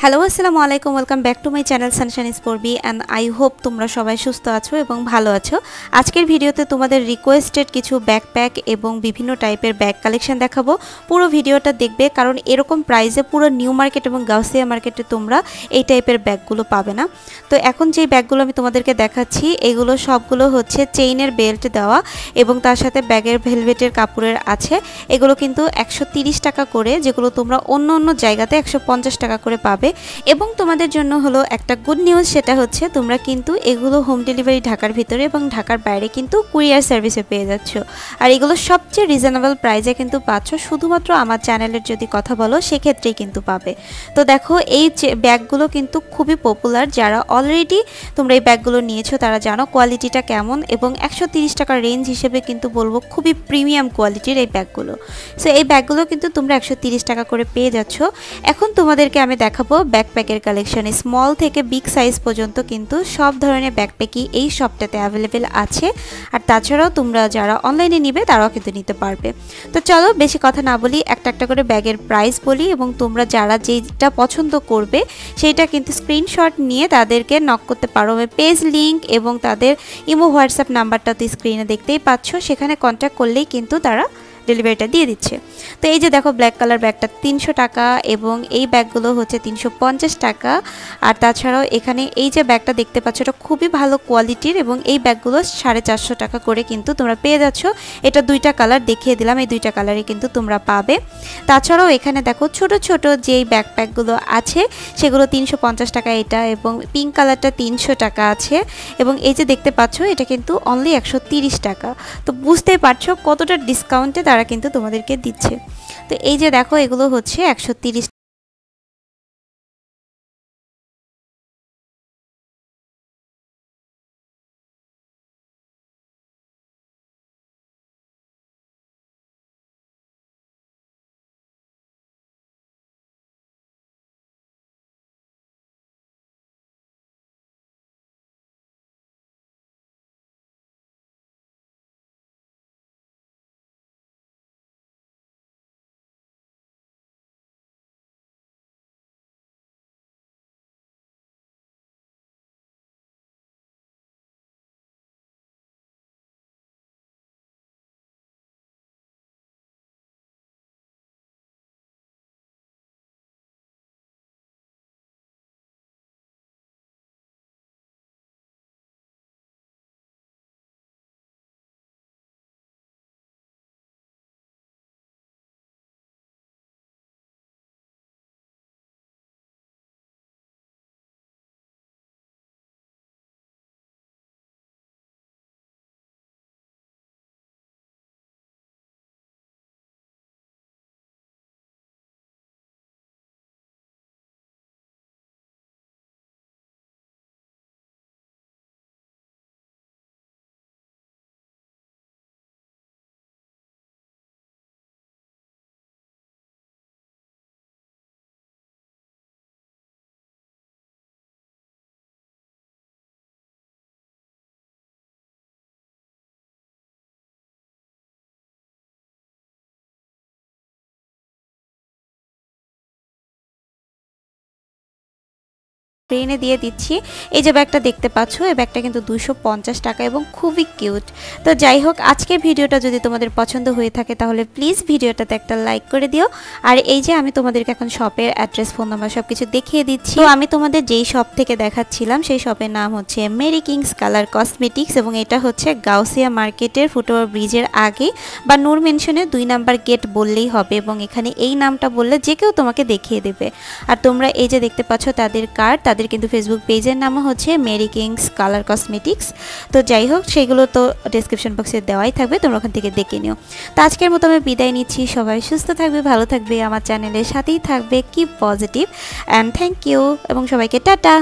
Hello আসসালামু আলাইকুম, welcome back to my channel sunshine স্পোর্বি অ্যান্ড আই হোপ তোমরা সবাই সুস্থ আছো এবং ভালো আছো। আজকের ভিডিওতে তোমাদের রিকোয়েস্টেড কিছু ব্যাকপ্যাক এবং বিভিন্ন টাইপের ব্যাগ কালেকশন দেখাবো। পুরো ভিডিওটা দেখবে, কারণ এরকম প্রাইসে পুরো নিউ মার্কেট এবং গাউসিয়া মার্কেটে তোমরা এই টাইপের ব্যাগগুলো পাবে না। তো এখন যে ব্যাগগুলো আমি তোমাদেরকে দেখাচ্ছি এগুলো সবগুলো হচ্ছে চেইনের বেল্ট দেওয়া এবং তার সাথে ব্যাগের ভেলভেটের কাপড়ের আছে। এগুলো কিন্তু 130 টাকা করে, যেগুলো তোমরা অন্য অন্য জায়গাতে 150 টাকা করে পাবে। এবং তোমাদের জন্য হলো একটা গুড নিউজ, সেটা হচ্ছে তোমরা কিন্তু এগুলো হোম ডেলিভারি ঢাকার ভিতরে এবং ঢাকার বাইরে কিন্তু কুরিয়ার সার্ভিসে পেয়ে যাচ্ছ। আর এগুলো সবচেয়ে রিজনেবল প্রাইসে কিন্তু পাচ্ছ, শুধুমাত্র আমার চ্যানেলের যদি কথা বলো সেক্ষেত্রেই কিন্তু পাবে। তো দেখো এই ব্যাগগুলো কিন্তু খুবই পপুলার, যারা অলরেডি তোমরা এই ব্যাগগুলো নিয়েছো তারা জানো কোয়ালিটিটা কেমন, এবং 130 টাকার রেঞ্জ হিসেবে কিন্তু বলবো খুবই প্রিমিয়াম কোয়ালিটির এই ব্যাগগুলো। সো এই ব্যাগগুলো কিন্তু তোমরা 130 টাকা করে পেয়ে যাচ্ছ। এখন তোমাদেরকে আমি দেখাবো ব্যাকপ্যাকের কালেকশনে স্মল থেকে বিগ সাইজ পর্যন্ত কিন্তু সব ধরনের ব্যাকপ্যাকই এই শপটাতে অ্যাভেলেবেল আছে। আর তাছাড়াও তোমরা যারা অনলাইনে নিবে তারাও কিন্তু নিতে পারবে। তো চলো বেশি কথা না বলি, একটা একটা করে ব্যাগের প্রাইস বলি, এবং তোমরা যারা যেটা পছন্দ করবে সেইটা কিন্তু স্ক্রিনশট নিয়ে তাদেরকে নক করতে পারো। পেজ লিঙ্ক এবং তাদের ইমো হোয়াটসঅ্যাপ নাম্বারটা তো স্ক্রিনে দেখতেই পাচ্ছ, সেখানে কন্ট্যাক্ট করলেই কিন্তু তারা ডেলিভারিটা দিয়ে দিচ্ছে। তো এই যে দেখো ব্ল্যাক কালার ব্যাগটা 300 টাকা এবং এই ব্যাগগুলো হচ্ছে 350 টাকা। আর তাছাড়াও এখানে এই যে ব্যাগটা দেখতে পাচ্ছ এটা খুবই ভালো কোয়ালিটির এবং এই ব্যাগগুলো 450 টাকা করে কিন্তু তোমরা পেয়ে যাচ্ছ। এটা দুইটা কালার দেখিয়ে দিলাম, এই দুইটা কালারই কিন্তু তোমরা পাবে। তাছাড়াও এখানে দেখো ছোট ছোট যেই ব্যাকপ্যাকগুলো আছে সেগুলো 350 টাকা এটা, এবং পিঙ্ক কালারটা 300 টাকা আছে, এবং এই যে দেখতে পাচ্ছ এটা কিন্তু অনলি 130 টাকা। তো বুঝতেই পারছো কতটা ডিসকাউন্টে তারা কিন্তু তোমাদেরকে দিচ্ছে। তো এই যে দেখো এগুলো হচ্ছে 130। স্ক্রিনে দিয়ে দিচ্ছি। এই যে ব্যাগটা দেখতে পাচ্ছ এই ব্যাগটা কিন্তু 250 টাকা এবং খুবই কিউট। তো যাই হোক, আজকের ভিডিওটা যদি তোমাদের পছন্দ হয়ে থাকে তাহলে প্লিজ ভিডিওটাতে একটা লাইক করে দিও। আর এই যে আমি তোমাদেরকে এখন শপের অ্যাড্রেস, ফোন নাম্বার সব কিছু দেখিয়ে দিচ্ছি। তো আমি তোমাদের যেই শপ থেকে দেখাচ্ছিলাম সেই শপের নাম হচ্ছে মেরি কিংস কালার কসমেটিক্স, এবং এটা হচ্ছে গাউসিয়া মার্কেটের ফুটওভার ব্রিজের আগে বা নূর মেনশনের 2 নাম্বার গেট বললেই হবে, এবং এখানে এই নামটা বললে যে কেউ তোমাকে দেখিয়ে দেবে। আর তোমরা এই যে দেখতে পাচ্ছ তাদের কার্ড, তাদের কিন্তু ফেসবুক পেজের নাম হচ্ছে মেরি কিংস কালার কসমেটিক্স। তো যাই হোক, সেগুলো তো ডেসক্রিপশন বক্সে দেওয়াই থাকবে, তোমরা ওখান থেকে দেখে নিও। তো আজকের মতো আমি বিদায় নিচ্ছি, সবাই সুস্থ থাকবে, ভালো থাকবে, আমার চ্যানেলের সাথেই থাকবে, keep positive and thank you, এবং সবাইকে টাটা।